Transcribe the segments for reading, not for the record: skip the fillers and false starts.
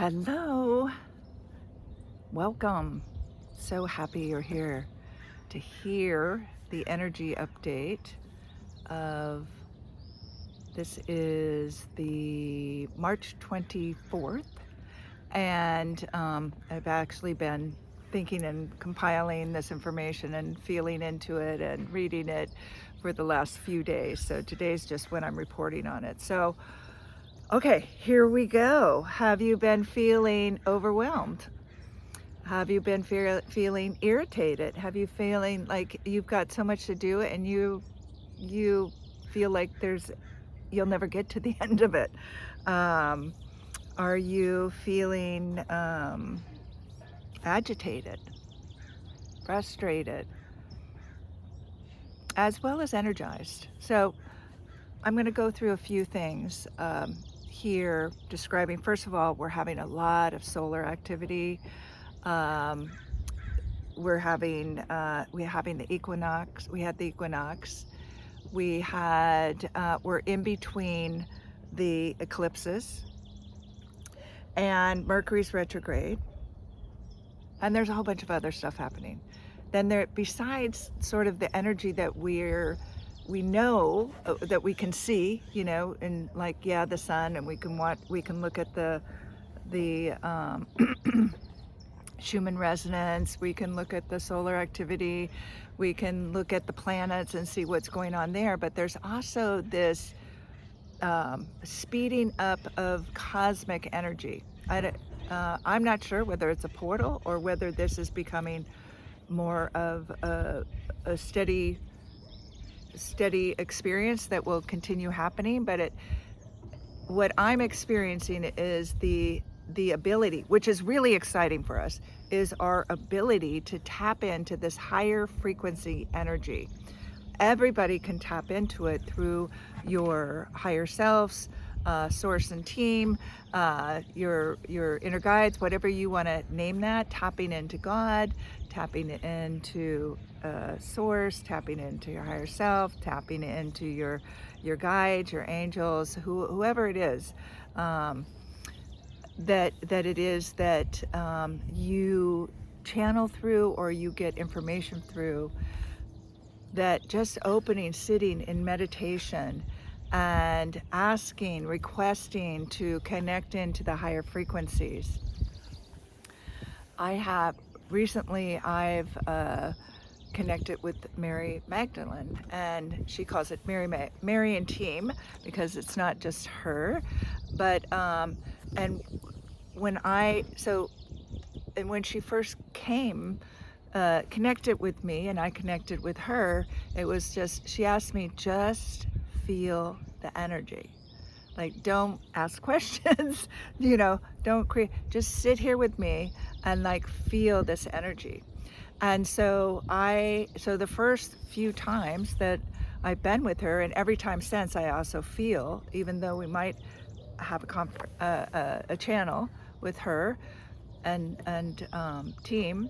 Hello, welcome. So happy you're here to hear the energy update of this is the March 24th, and I've actually been thinking and compiling this information and feeling into it and reading it for the last few days. So today's just when I'm reporting on it. So okay, here we go. Have you been feeling overwhelmed? Have you been feeling irritated? Have you feeling like you've got so much to do and you feel like you'll never get to the end of it? Are you feeling agitated, frustrated, as well as energized? So I'm going to go through a few things here describing. First of all, we're having a lot of solar activity. We're having the equinox. We had the equinox. We're in between the eclipses, and Mercury's retrograde, and there's a whole bunch of other stuff happening. Then besides sort of the energy that we know that we can see, and like, yeah, the sun, and we can look at the Schumann resonance, we can look at the solar activity, we can look at the planets and see what's going on there. But there's also this speeding up of cosmic energy. I'm not sure whether it's a portal or whether this is becoming more of a steady experience that will continue happening. But what I'm experiencing is the ability, which is really exciting for us, is our ability to tap into this higher frequency energy. Everybody can tap into it through your higher selves, source and team, your inner guides, whatever you want to name that, tapping into God, tapping into source, tapping into your higher self, tapping into your guides, your angels, whoever it is, that it is that you channel through or you get information through, that just opening, sitting in meditation and asking, requesting to connect into the higher frequencies. I've connected with Mary Magdalene, and she calls it Mary and Team, because it's not just her. But and when she first came, connected with me and I connected with her, it was just, she asked me, just feel the energy. Like, don't ask questions, don't create, just sit here with me and like feel this energy. And so the first few times that I've been with her, and every time since, I also feel, even though we might have a channel with her and team,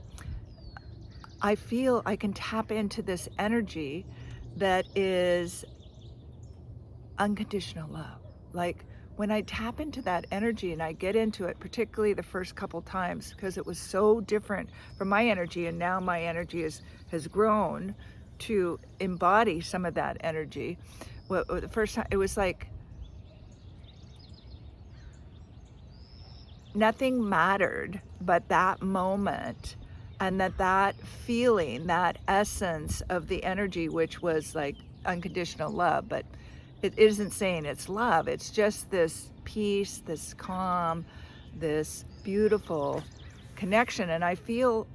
I feel I can tap into this energy that is unconditional love. Like, when I tap into that energy and I get into it, particularly the first couple times, because it was so different from my energy, and now my energy has grown to embody some of that energy. Well, the first time, it was like nothing mattered but that moment, and that feeling, that essence of the energy, which was like unconditional love. But it isn't saying it's love, it's just this peace, this calm, this beautiful connection. And I feel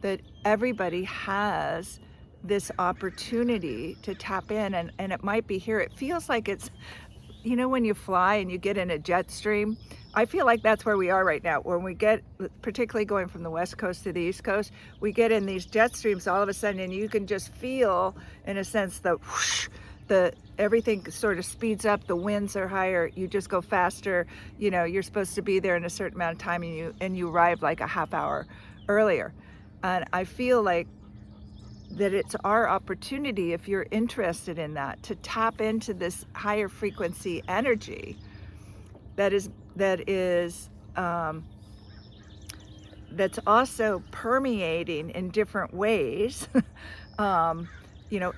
that everybody has this opportunity to tap in, and it might be here. It feels like it's, when you fly and you get in a jet stream, I feel like that's where we are right now. When we get, particularly going from the West Coast to the East Coast, we get in these jet streams all of a sudden, and you can just feel, in a sense, the whoosh, everything sort of speeds up, the winds are higher, you just go faster. You're supposed to be there in a certain amount of time, and you arrive like a half hour earlier. And I feel like that it's our opportunity, if you're interested in that, to tap into this higher frequency energy that's also permeating in different ways.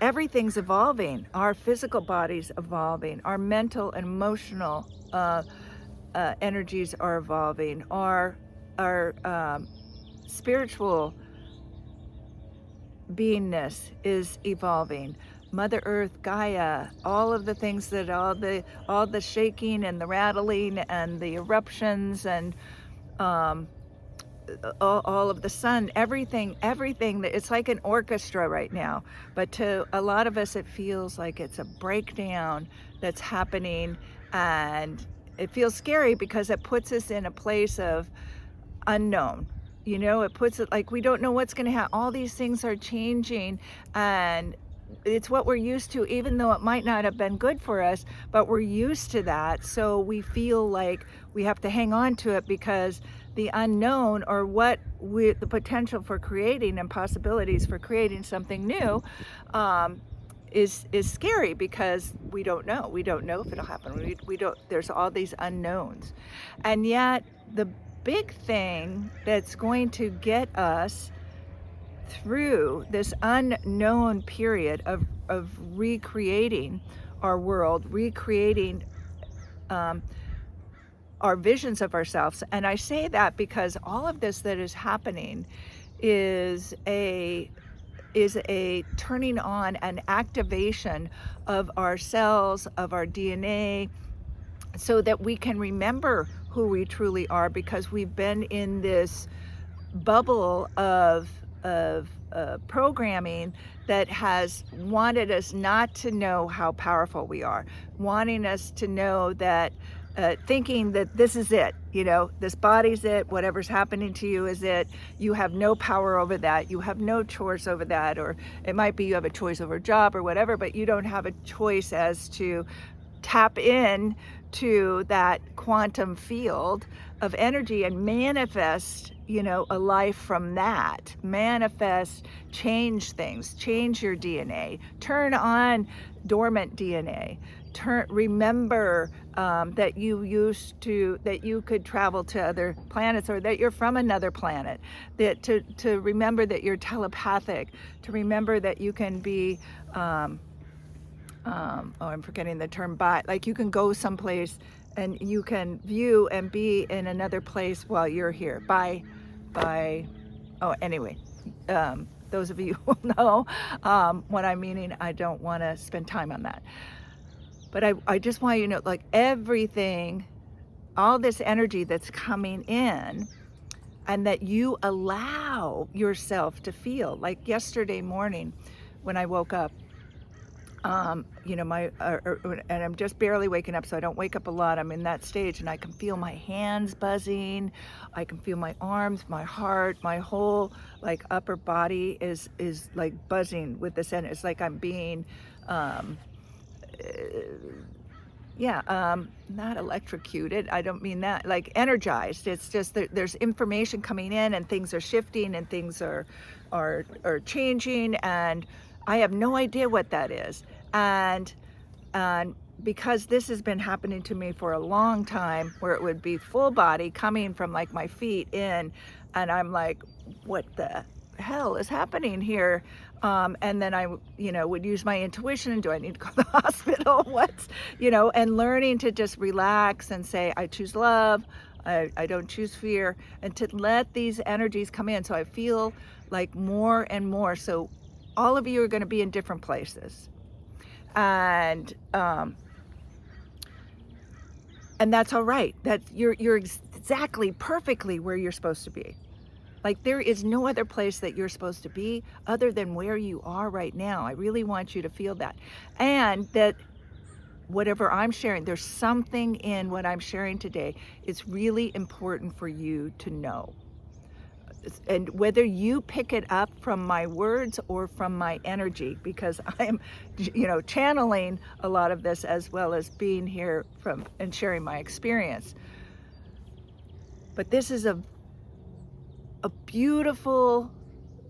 Everything's evolving. Our physical body's evolving. Our mental and emotional energies are evolving. Our spiritual beingness is evolving. Mother Earth, Gaia, all of the things that all the shaking and the rattling and the eruptions and all of the sun, everything that it's like an orchestra right now. But to a lot of us, it feels like it's a breakdown that's happening, and it feels scary because it puts us in a place of unknown. It puts it like we don't know what's going to happen. All these things are changing, and it's what we're used to, even though it might not have been good for us, but we're used to that. So we feel like we have to hang on to it because the unknown, or the potential for creating and possibilities for creating something new, is scary because we don't know. We don't know if it'll happen. We don't. There's all these unknowns, and yet the big thing that's going to get us through this unknown period of recreating our world, recreating our visions of ourselves. And I say that because all of this that is happening is a turning on, an activation of our cells, of our DNA, so that we can remember who we truly are, because we've been in this bubble of programming that has wanted us not to know how powerful we are, wanting us to know that, thinking that this is it, this body's it, whatever's happening to you is it, you have no power over that, you have no choice over that, or it might be you have a choice over a job or whatever, but you don't have a choice as to tap in to that quantum field of energy and manifest, a life from that. Manifest, change things, change your DNA, turn on dormant DNA. Remember that you could travel to other planets, or that you're from another planet. That to remember that you're telepathic. To remember that you can be. I'm forgetting the term, but like you can go someplace and you can view and be in another place while you're here. Anyway, those of you who know what I'm meaning, I don't want to spend time on that. But I just want you to know, like everything, all this energy that's coming in, and that you allow yourself to feel. Like yesterday morning when I woke up, and I'm just barely waking up, so I don't wake up a lot. I'm in that stage, and I can feel my hands buzzing. I can feel my arms, my heart, my whole like upper body is like buzzing with this, and it's like I'm being, not electrocuted. I don't mean that, like energized. It's just that there's information coming in, and things are shifting, and things are changing, and I have no idea what that is. And because this has been happening to me for a long time, where it would be full body coming from like my feet in, and I'm like, what the hell is happening here? And then I, would use my intuition. Do I need to go to the hospital? And learning to just relax and say, I choose love. I don't choose fear, and to let these energies come in. So I feel like more and more. So all of you are going to be in different places, and that's all right. That you're exactly perfectly where you're supposed to be. Like there is no other place that you're supposed to be other than where you are right now. I really want you to feel that, and that whatever I'm sharing, there's something in what I'm sharing today. It's really important for you to know. And whether you pick it up from my words or from my energy, because I'm, channeling a lot of this, as well as being here and sharing my experience. But this is a beautiful,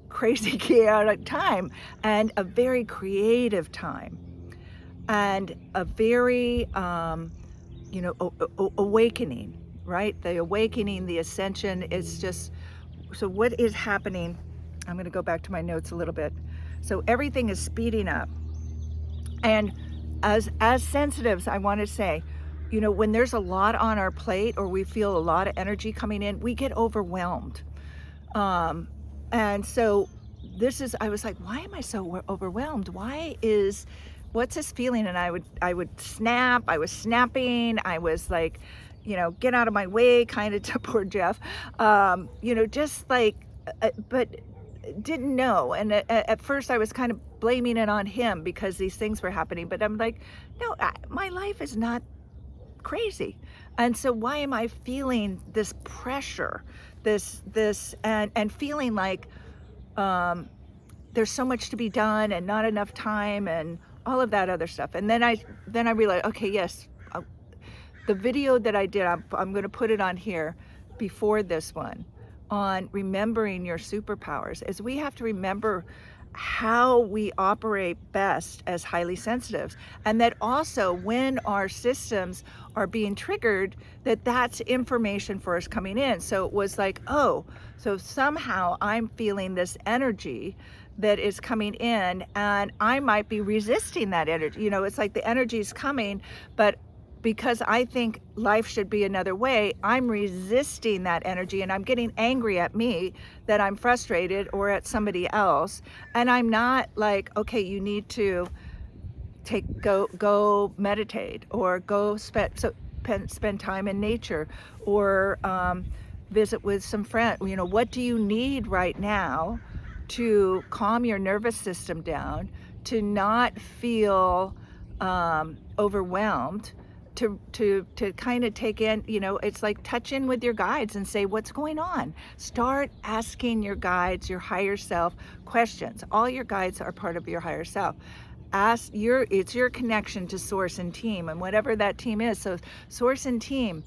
crazy, chaotic time, and a very creative time, and a very awakening, right? The awakening, the ascension is just, so what is happening? I'm going to go back to my notes a little bit. So everything is speeding up. And as sensitives, I want to say, when there's a lot on our plate or we feel a lot of energy coming in, we get overwhelmed. And so I was like, why am I so overwhelmed? What's this feeling? And I would snap. I was snapping. I was like, get out of my way, kind of to poor Jeff. Just like, but didn't know. And at first I was kind of blaming it on him because these things were happening. But I'm like, no, my life is not crazy. And so why am I feeling this pressure, and feeling like there's so much to be done and not enough time and all of that other stuff. And then I realized, okay, yes, the video that I did, I'm going to put it on here before this one, on remembering your superpowers, is we have to remember how we operate best as highly sensitives, and that also when our systems are being triggered, that's information for us coming in. So it was like, oh, so somehow I'm feeling this energy that is coming in, and I might be resisting that energy. It's like the energy is coming, but because I think life should be another way, I'm resisting that energy, and I'm getting angry at me that I'm frustrated, or at somebody else. And I'm not like, okay, you need to go meditate, or go spend time in nature, or visit with some friends. What do you need right now to calm your nervous system down, to not feel overwhelmed, to kind of take in, it's like touch in with your guides and say, what's going on? Start asking your guides, your higher self, questions. All your guides are part of your higher self. It's your connection to source and team, and whatever that team is. So source and team,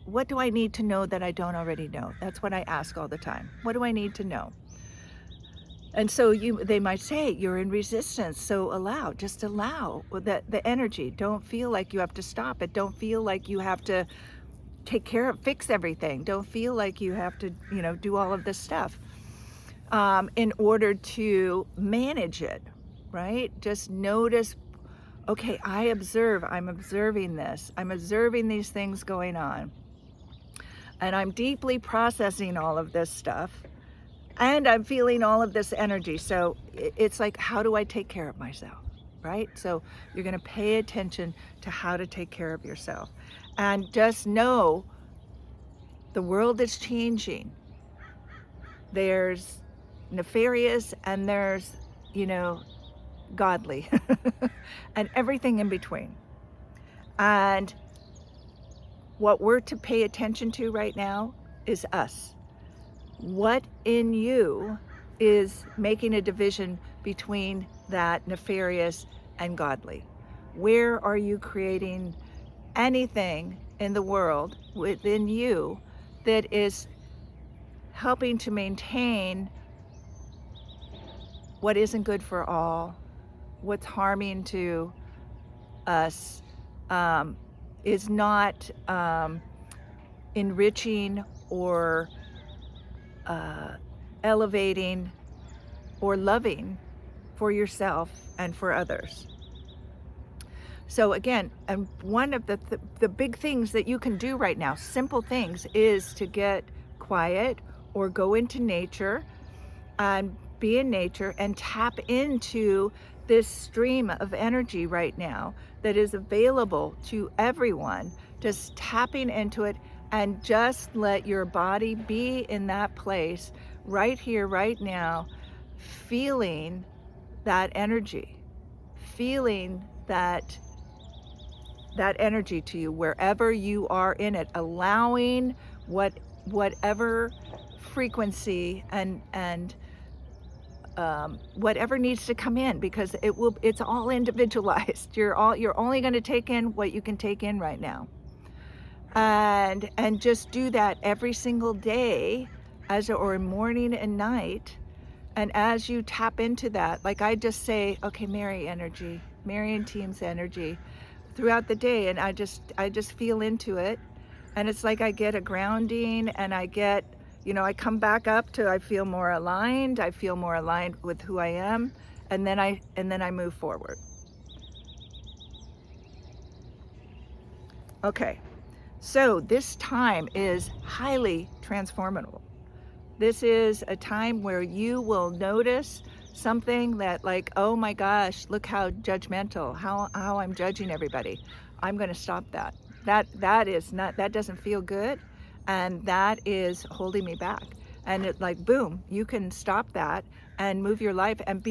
what do I need to know that I don't already know? That's what I ask all the time. What do I need to know? And so they might say, you're in resistance, so just allow the energy. Don't feel like you have to stop it. Don't feel like you have to fix everything. Don't feel like you have to, do all of this stuff in order to manage it, right? Just notice, okay, I'm observing this. I'm observing these things going on. And I'm deeply processing all of this stuff. And I'm feeling all of this energy. So it's like, how do I take care of myself, right? So you're going to pay attention to how to take care of yourself. And just know the world is changing. There's nefarious and there's, godly and everything in between. And what we're to pay attention to right now is us. What in you is making a division between that nefarious and godly? Where are you creating anything in the world within you that is helping to maintain what isn't good for all, what's harming to us, is not enriching or elevating or loving for yourself and for others. So again, and one of the big things that you can do right now, simple things, is to get quiet or go into nature and be in nature and tap into this stream of energy right now that is available to everyone. Just tapping into it, and just let your body be in that place right here, right now, feeling that energy, feeling that energy to you wherever you are in it, allowing whatever frequency and whatever needs to come in, because it's all individualized. You're only going to take in what you can take in right now. And just do that every single day, or morning and night, And as you tap into that, like I just say, okay, Mary energy, Mary and team's energy throughout the day, and I just feel into it, and it's like I get a grounding, and I get, I come back up to, I feel more aligned. I feel more aligned with who I am, and then I move forward. Okay, so this time is highly transformable. This is a time where you will notice something that, like, oh my gosh, look how judgmental, how I'm judging everybody. I'm going to stop that. That doesn't feel good, and that is holding me back. And it, like, boom, you can stop that and move your life and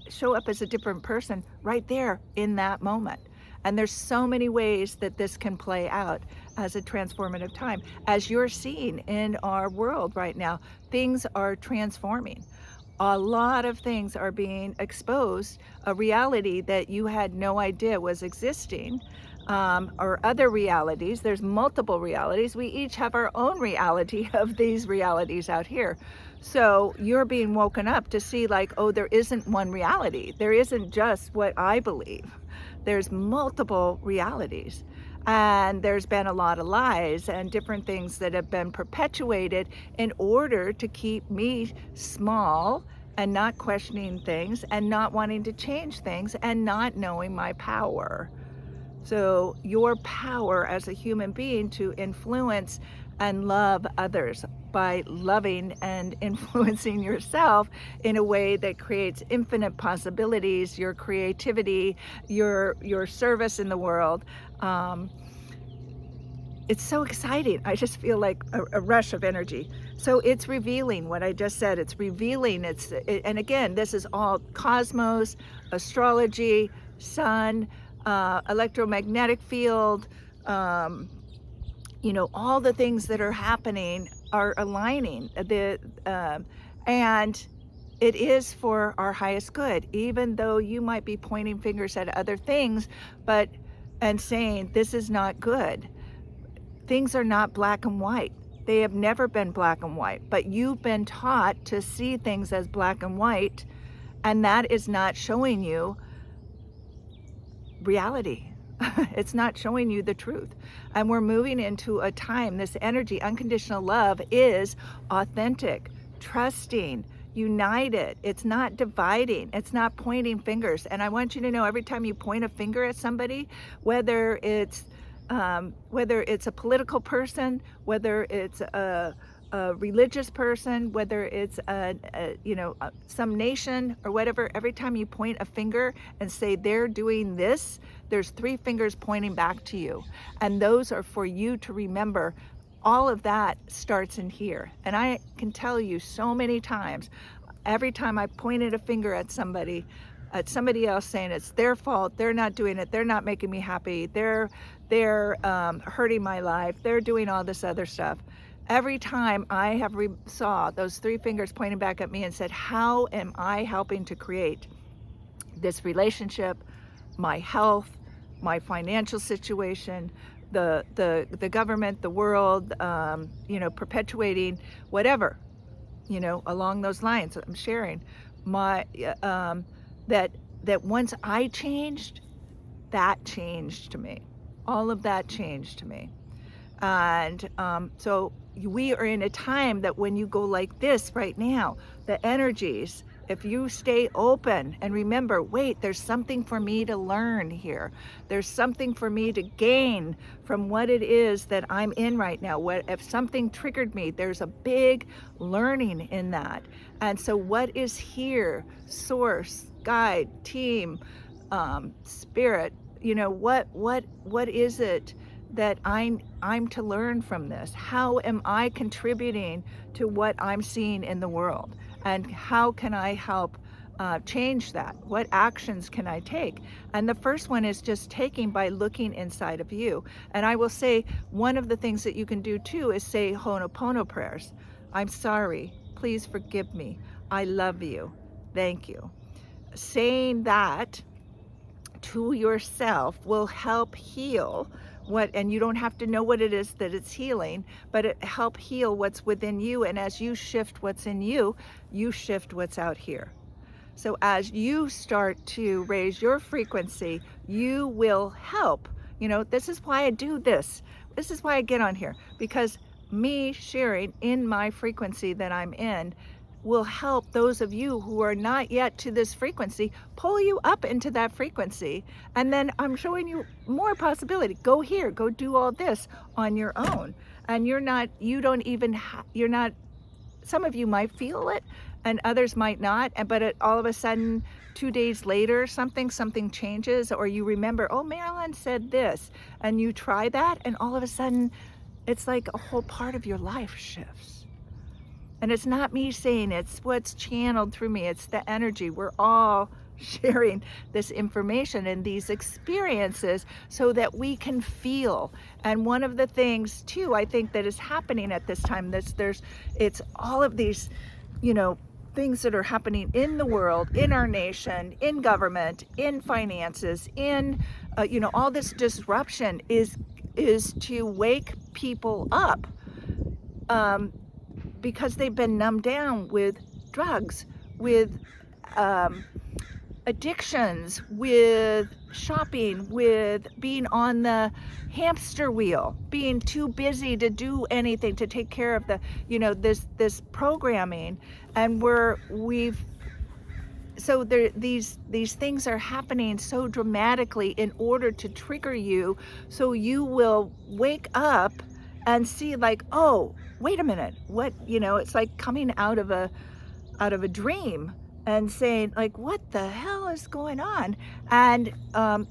show up as a different person right there in that moment. And there's so many ways that this can play out as a transformative time. As you're seeing in our world right now, things are transforming. A lot of things are being exposed, a reality that you had no idea was existing, or other realities. There's multiple realities. We each have our own reality of these realities out here. So you're being woken up to see, like, oh, there isn't one reality. There isn't just what I believe. There's multiple realities. And there's been a lot of lies and different things that have been perpetuated in order to keep me small and not questioning things and not wanting to change things and not knowing my power. So your power as a human being to influence and love others by loving and influencing yourself in a way that creates infinite possibilities, your creativity, your service in the world. It's so exciting. I just feel like a rush of energy. So it's revealing what I just said. It's revealing. And again, this is all cosmos, astrology, sun, electromagnetic field. All the things that are happening are aligning. And it is for our highest good, even though you might be pointing fingers at other things, and saying this is not good. Things are not black and white. They have never been black and white, but you've been taught to see things as black and white, and that is not showing you reality. It's not showing you the truth. And we're moving into a time, this energy, unconditional love, is authentic, trusting, united. It's not dividing. It's not pointing fingers. And I want you to know, every time you point a finger at somebody, whether it's a political person, whether it's a religious person, whether it's some nation or whatever, every time you point a finger and say they're doing this, there's 3 fingers pointing back to you. And those are for you to remember. All of that starts in here. And I can tell you so many times, every time I pointed a finger at somebody else, saying it's their fault, they're not doing it, they're not making me happy, they're hurting my life, they're doing all this other stuff. Every time I have saw those 3 fingers pointing back at me and said, how am I helping to create this relationship, my health, my financial situation, the government, the world, perpetuating whatever, along those lines I'm sharing, that once I changed, that changed to me. All of that changed to me. And so we are in a time that when you go like this right now, the energies, if you stay open and remember, wait, there's something for me to learn here. There's something for me to gain from what it is that I'm in right now. If something triggered me, there's a big learning in that. And so what is here? Source, guide, team, spirit, what is it that I'm to learn from this? How am I contributing to what I'm seeing in the world? And how can I help change that? What actions can I take? And the first one is just taking by looking inside of you. And I will say, one of the things that you can do too is say Ho'oponopono prayers. I'm sorry, please forgive me, I love you, thank you. Saying that to yourself will help heal and you don't have to know what it is that it's healing, but it help heal what's within you. And as you shift what's in you, you shift what's out here. So as you start to raise your frequency, you will help. You know, this is why I do this. This is why I get on here, because me sharing in my frequency that I'm in will help those of you who are not yet to this frequency, pull you up into that frequency. And then I'm showing you more possibility. Go here, go do all this on your own. And you're not, some of you might feel it and others might not, but all of a sudden 2 days later something changes, or you remember, oh, Marilyn said this, and you try that, and all of a sudden it's like a whole part of your life shifts. And it's not me saying, it's what's channeled through me. It's the energy. We're all sharing this information and these experiences so that we can feel. And one of the things too, I think, that is happening at this time, it's all of these, you know, things that are happening in the world, in our nation, in government, in finances, in you know, all this disruption is to wake people up, because they've been numbed down with drugs, with addictions, with shopping, with being on the hamster wheel, being too busy to do anything, to take care of the, you know, this programming. And so these things are happening so dramatically in order to trigger you, so you will wake up and see, like, oh, wait a minute, what, you know, it's like coming out of a dream and saying, like, what the hell is going on? And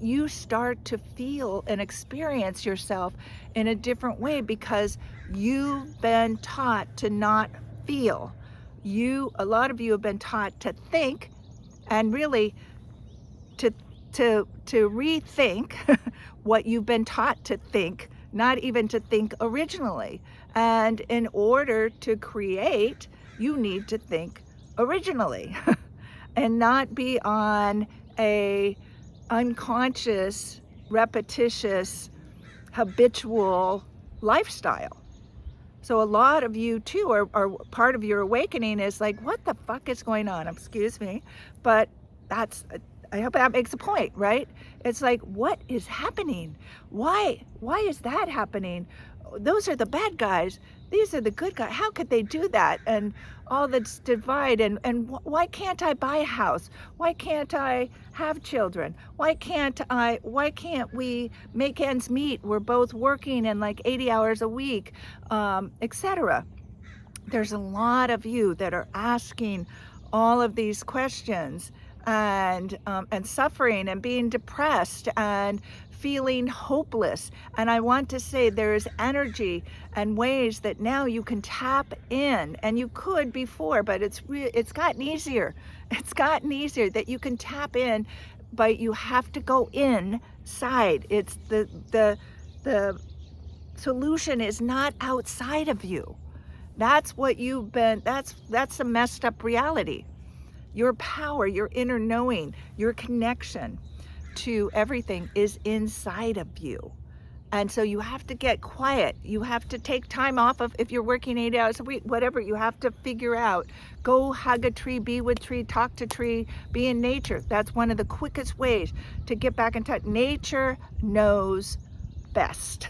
you start to feel and experience yourself in a different way, because you've been taught to not feel. A lot of you have been taught to think, and really to rethink what you've been taught to think, not even to think originally. And in order to create, you need to think originally and not be on a unconscious, repetitious, habitual lifestyle. So a lot of you too are part of your awakening is like, what the fuck is going on? Excuse me, but I hope that makes a point, right? It's like, what is happening? Why is that happening? Those are the bad guys. These are the good guys. How could they do that? And all that's divide. And why can't I buy a house? Why can't I have children? Why can't we make ends meet? We're both working and like 80 hours a week, etc. There's a lot of you that are asking all of these questions, and suffering and being depressed and feeling hopeless. And I want to say there is energy and ways that now you can tap in, and you could before, but it's gotten easier. It's gotten easier that you can tap in, but you have to go inside. It's the solution is not outside of you. That's what you've been, that's a messed up reality. Your power, your inner knowing, your connection to everything is inside of you. And so you have to get quiet. You have to take time off of, if you're working 8 hours a week, whatever, you have to figure out, go hug a tree, be with tree, talk to tree, be in nature. That's one of the quickest ways to get back in touch. Nature knows best.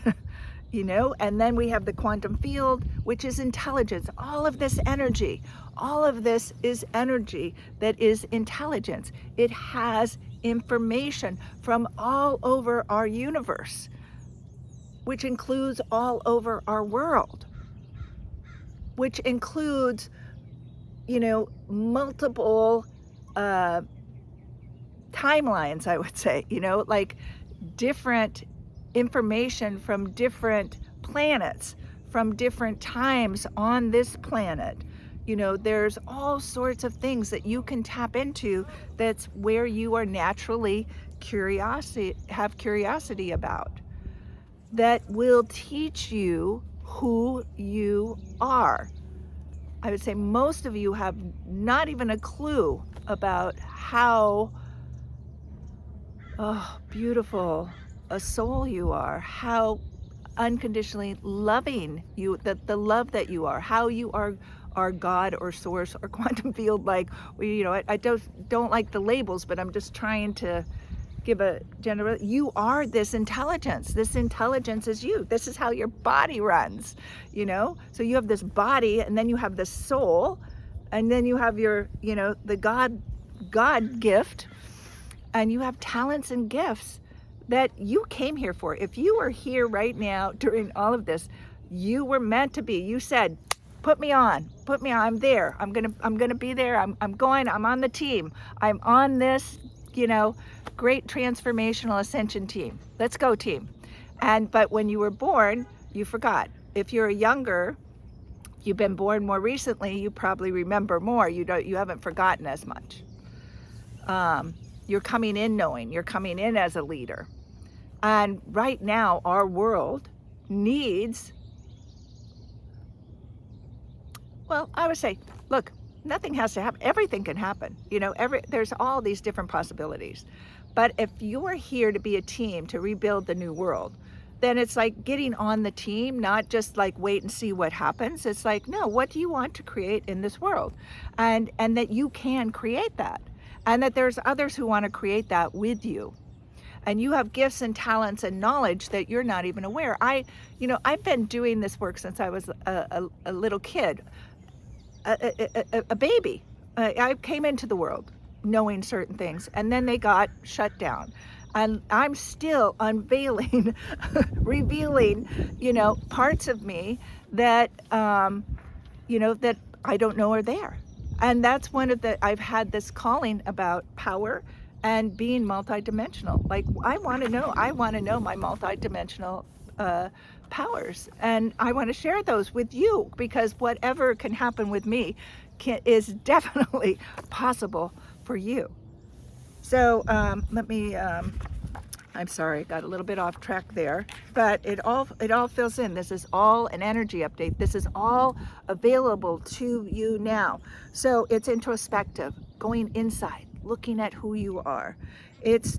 You know, and then we have the quantum field, which is intelligence. All of this energy, all of this is energy that is intelligence. It has information from all over our universe, which includes all over our world, which includes, you know, multiple timelines, I would say, you know, like different information from different planets, from different times on this planet. You know, there's all sorts of things that you can tap into. That's where you are naturally have curiosity about, that will teach you who you are. I would say most of you have not even a clue about how beautiful a soul you are, how unconditionally loving you, the love that you are, how you are God or source or quantum field. Like, I don't like the labels, but I'm just trying to give a general. You are this intelligence. This intelligence is you. This is how your body runs, so you have this body, and then you have the soul, and then you have your, the God gift, and you have talents and gifts that you came here for. If you are here right now during all of this, you were meant to be. You said, put me on, I'm there. I'm gonna be there. I'm on the team. I'm on this, great transformational ascension team. Let's go, team. But when you were born, you forgot. If you're younger, you've been born more recently, you probably remember more. You haven't forgotten as much. You're coming in knowing, you're coming in as a leader. And right now, our world needs, well, I would say, look, nothing has to happen. Everything can happen. There's all these different possibilities. But if you're here to be a team to rebuild the new world, then it's like getting on the team, not just like wait and see what happens. It's like, no, what do you want to create in this world? And that you can create that. And that there's others who want to create that with you. And you have gifts and talents and knowledge that you're not even aware. I've been doing this work since I was a little kid, a baby. I came into the world knowing certain things, and then they got shut down. And I'm still unveiling, revealing, parts of me that, that I don't know are there. And that's I've had this calling about power and being multidimensional. Like, I want to know my multidimensional powers, and I want to share those with you, because whatever can happen with me is definitely possible for you. So let me, I'm sorry, got a little bit off track there, but it all fills in. This is all an energy update. This is all available to you now. So it's introspective, going inside, looking at who you are. It's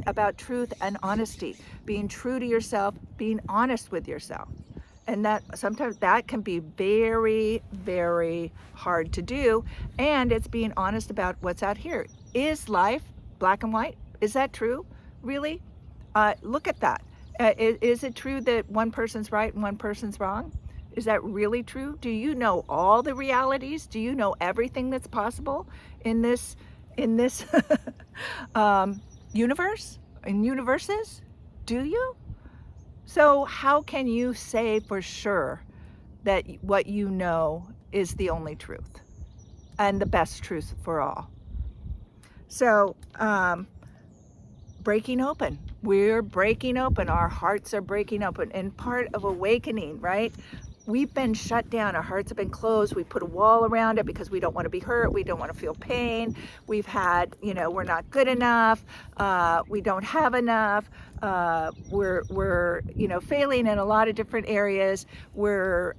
about truth and honesty, being true to yourself, being honest with yourself. And that sometimes that can be very, very hard to do. And it's being honest about what's out here. Is life black and white? Is that true? Really? Look at that. Is it true that one person's right and one person's wrong? Is that really true? Do you know all the realities? Do you know everything that's possible in this universe, in universes? Do you? So how can you say for sure that what you know is the only truth and the best truth for all? So breaking open. We're breaking open. Our hearts are breaking open. And part of awakening, right? We've been shut down. Our hearts have been closed. We put a wall around it because we don't want to be hurt. We don't want to feel pain. We've had, we're not good enough. We don't have enough. We're failing in a lot of different areas. We're,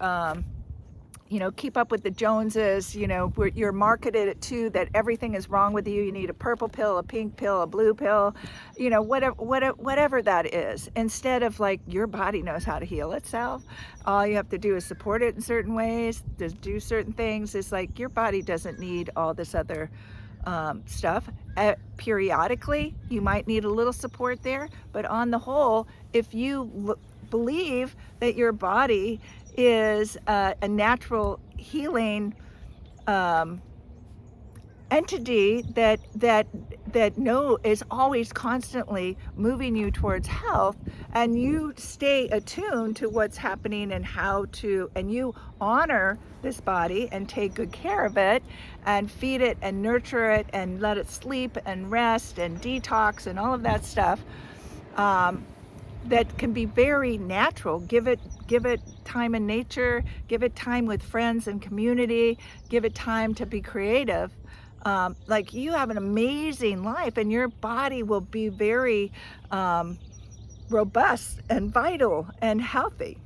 keep up with the Joneses. You're marketed it too that everything is wrong with you. You need a purple pill, a pink pill, a blue pill, whatever that is. Instead of like, your body knows how to heal itself. All you have to do is support it in certain ways, to do certain things. It's like your body doesn't need all this other stuff. Periodically, you might need a little support there, but on the whole, if you believe that your body is a natural healing entity that is always constantly moving you towards health, and you stay attuned to what's happening and and you honor this body and take good care of it and feed it and nurture it and let it sleep and rest and detox and all of that stuff, that can be very natural. Give it time in nature, give it time with friends and community, give it time to be creative. Like, you have an amazing life, and your body will be very robust and vital and healthy.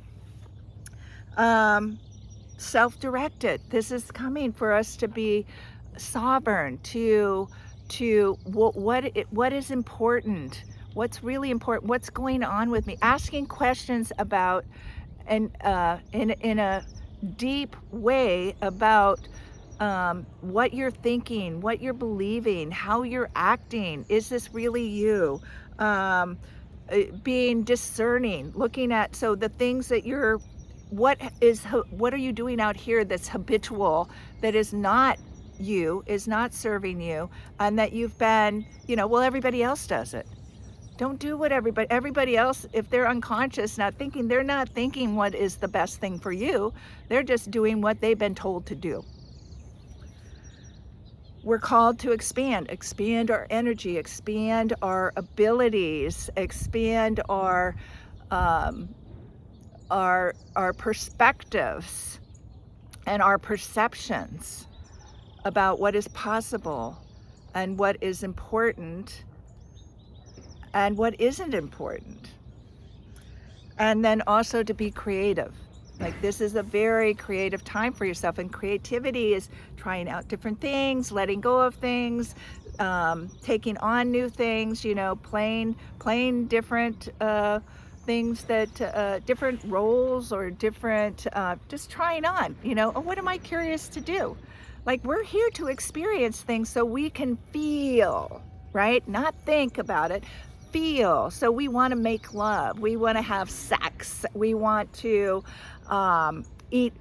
Self-directed. This is coming for us to be sovereign to what is important. What's really important? What's going on with me? Asking questions about, and in a deep way about what you're thinking, what you're believing, how you're acting. Is this really you? Being discerning, looking at, so the things that you're, what are you doing out here that's habitual, that is not you, is not serving you, and that you've been, well, everybody else does it. Don't do what everybody else, if they're unconscious, not thinking, they're not thinking what is the best thing for you. They're just doing what they've been told to do. We're called to expand our energy, expand our abilities, expand our perspectives and our perceptions about what is possible and what is important and what isn't important. And then also to be creative. Like, this is a very creative time for yourself, and creativity is trying out different things, letting go of things, taking on new things, playing different things, that different roles, or different, just trying on, oh, what am I curious to do? Like, we're here to experience things so we can feel, right? Not think about it. Feel. So we want to make love, we want to have sex, we want to eat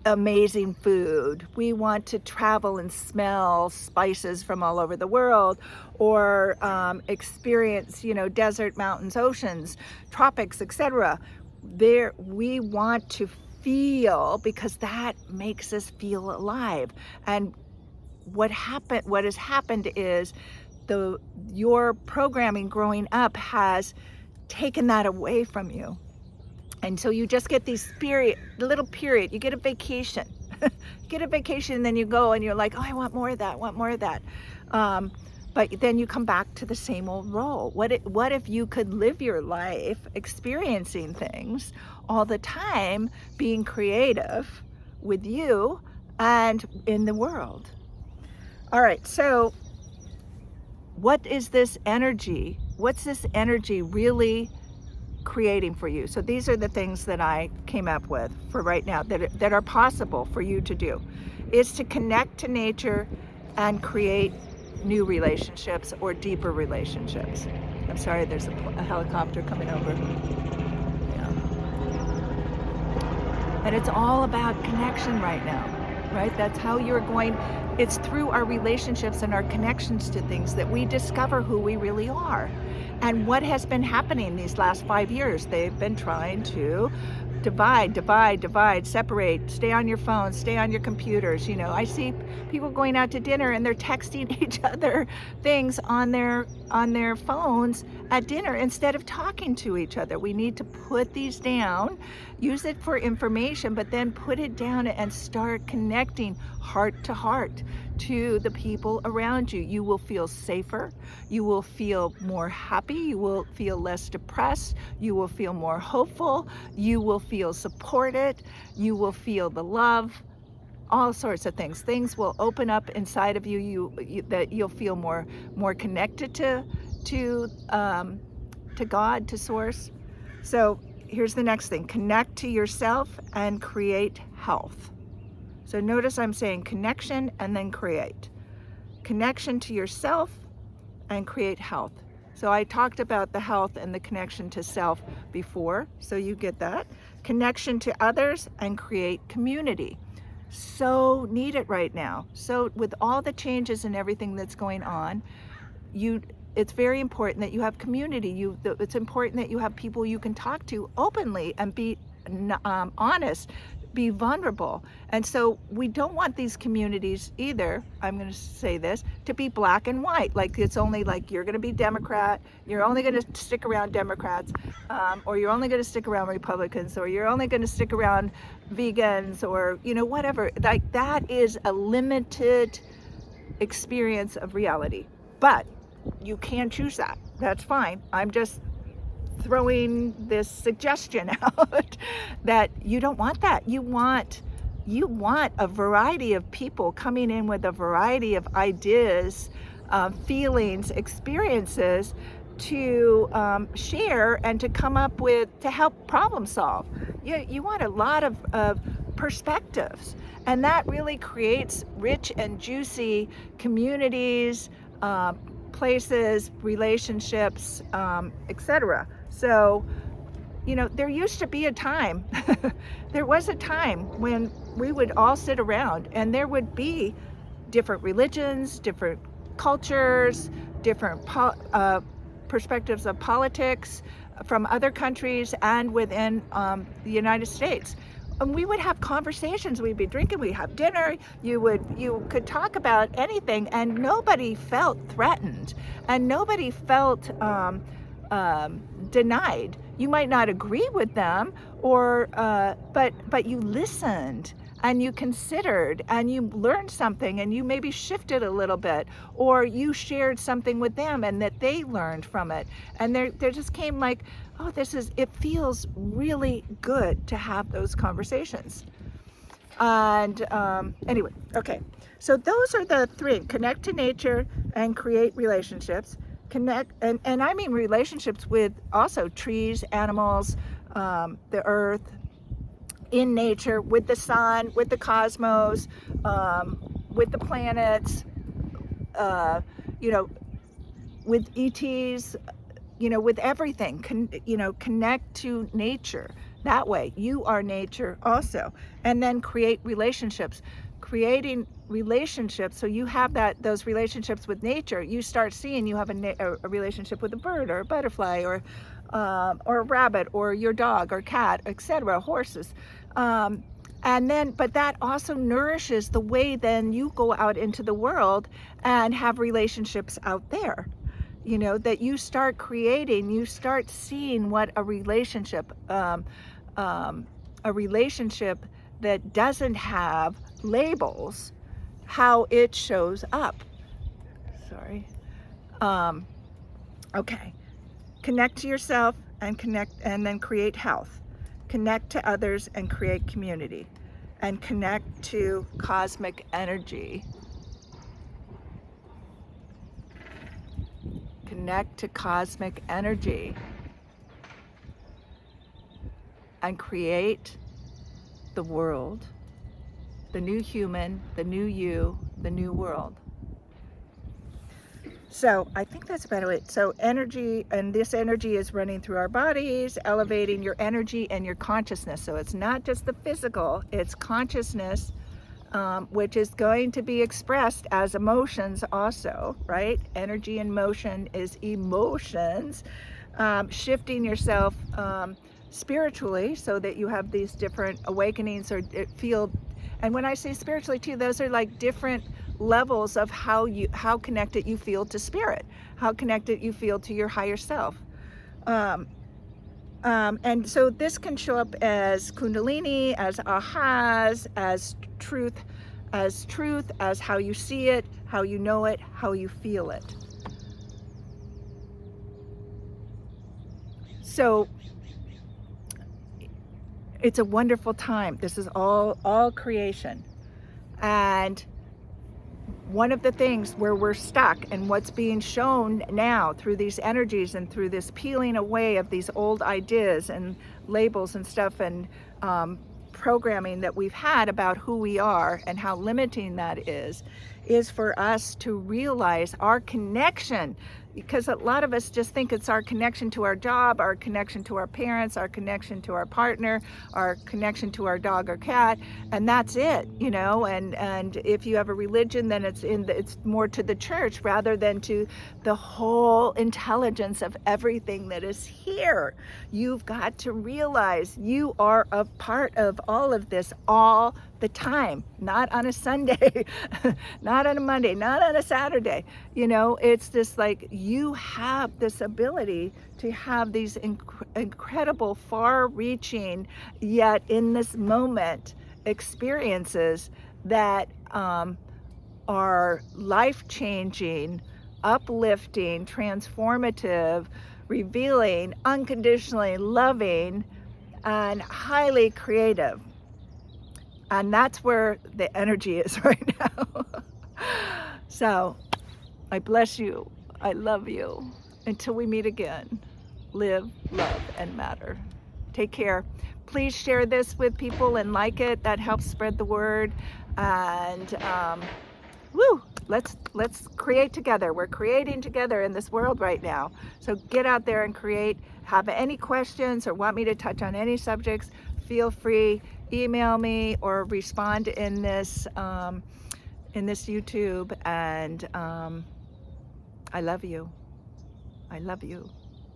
amazing food, we want to travel and smell spices from all over the world, or experience, desert, mountains, oceans, tropics, etc. There, we want to feel, because that makes us feel alive. And what has happened is your programming growing up has taken that away from you. And so you just get these little period, you get a vacation. You get a vacation, and then you go and you're like, oh, I want more of that, but then you come back to the same old role. What if you could live your life experiencing things all the time, being creative with you and in the world? All right, so what is this energy? What's this energy really creating for you? So these are the things that I came up with for right now that are possible for you to do. Is to connect to nature and create new relationships or deeper relationships. I'm sorry, there's a helicopter coming over. Yeah. And it's all about connection right now, right? That's how you're going. It's through our relationships and our connections to things that we discover who we really are. And what has been happening these last 5 years? They've been trying to divide, separate, stay on your phone, stay on your computers. I see people going out to dinner and they're texting each other things on their phones at dinner instead of talking to each other. We need to put these down, use it for information, but then put it down and start connecting heart to heart to the people around you. You will feel safer, you will feel more happy, you will feel less depressed, you will feel more hopeful, you will feel supported, you will feel the love, all sorts of things. Things will open up inside of you, that you'll feel more connected to God, to Source. So here's the next thing: connect to yourself and create health. So notice I'm saying connection and then create. Connection to yourself and create health. So I talked about the health and the connection to self before, so you get that. Connection to others and create community. So need it right now. So with all the changes and everything that's going on, it's very important that you have community. It's important that you have people you can talk to openly and be honest, be vulnerable. And so we don't want these communities either, I'm going to say this, to be black and white. Like, it's only like you're going to be Democrat, you're only going to stick around Democrats, or you're only going to stick around Republicans, or you're only going to stick around vegans, or whatever. Like, that is a limited experience of reality. But you can choose that. That's fine. I'm just throwing this suggestion out that you don't want that. You want a variety of people coming in with a variety of ideas, feelings, experiences, to share and to come up with, to help problem solve. You want a lot of perspectives, and that really creates rich and juicy communities, places, relationships, etc. So, you know, there used to be a time, there was a time when we would all sit around and there would be different religions, different cultures, different perspectives of politics from other countries and within the United States. And we would have conversations, we'd be drinking, we'd have dinner, you could talk about anything, and nobody felt threatened, and nobody felt denied. You might not agree with them, or but you listened, and you considered, and you learned something, and you maybe shifted a little bit, or you shared something with them and that they learned from it. And there just came like, oh, it feels really good to have those conversations. And anyway, okay. So those are the three: connect to nature and create relationships. Connect, and I mean relationships with also trees, animals, the earth, in nature, with the sun, with the cosmos, with the planets, you know, with ETs, you know, with everything. Connect to nature. That way, you are nature also. And then create relationships. Creating relationships, so you have those relationships with nature. You start seeing you have a relationship with a bird or a butterfly or a rabbit or your dog or cat, etc., horses. And then, but that also nourishes the way then you go out into the world and have relationships out there. You know, that you start creating, you start seeing what a relationship that doesn't have labels, how it shows up. Sorry. Okay. Connect to yourself and then create health. Connect to others and create community. And connect to cosmic energy. Connect to cosmic energy. And create the world, the new human, the new you, the new world. So I think that's about it. So energy, and this energy is running through our bodies, elevating your energy and your consciousness. So it's not just the physical, it's consciousness, which is going to be expressed as emotions also, right? Energy and motion is emotions. Shifting yourself spiritually, so that you have these different awakenings or feel. And when I say spiritually too, those are like different levels of how connected you feel to spirit, how connected you feel to your higher self. And so this can show up as kundalini, as ahas, as truth, as how you see it, how you know it, how you feel it. So it's a wonderful time. This is all creation. And one of the things where we're stuck, and what's being shown now through these energies and through this peeling away of these old ideas and labels and stuff, and programming that we've had about who we are and how limiting that is for us to realize our connection. Because a lot of us just think it's our connection to our job, our connection to our parents, our connection to our partner, our connection to our dog or cat, and that's it, you know. And if you have a religion, then it's more to the church rather than to the whole intelligence of everything that is here. You've got to realize you are a part of all of this all the time, not on a Sunday, not on a Monday, not on a Saturday. You know, it's just like you have this ability to have these incredible, far-reaching, yet in this moment, experiences that are life-changing, uplifting, transformative, revealing, unconditionally loving, and highly creative. And that's where the energy is right now. So I bless you. I love you. Until we meet again, live, love, and matter. Take care. Please share this with people and like it. That helps spread the word. And woo, let's create together. We're creating together in this world right now. So get out there and create. Have any questions or want me to touch on any subjects, feel free, email me or respond in this YouTube. And I love you. I love you.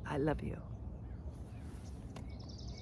I love you.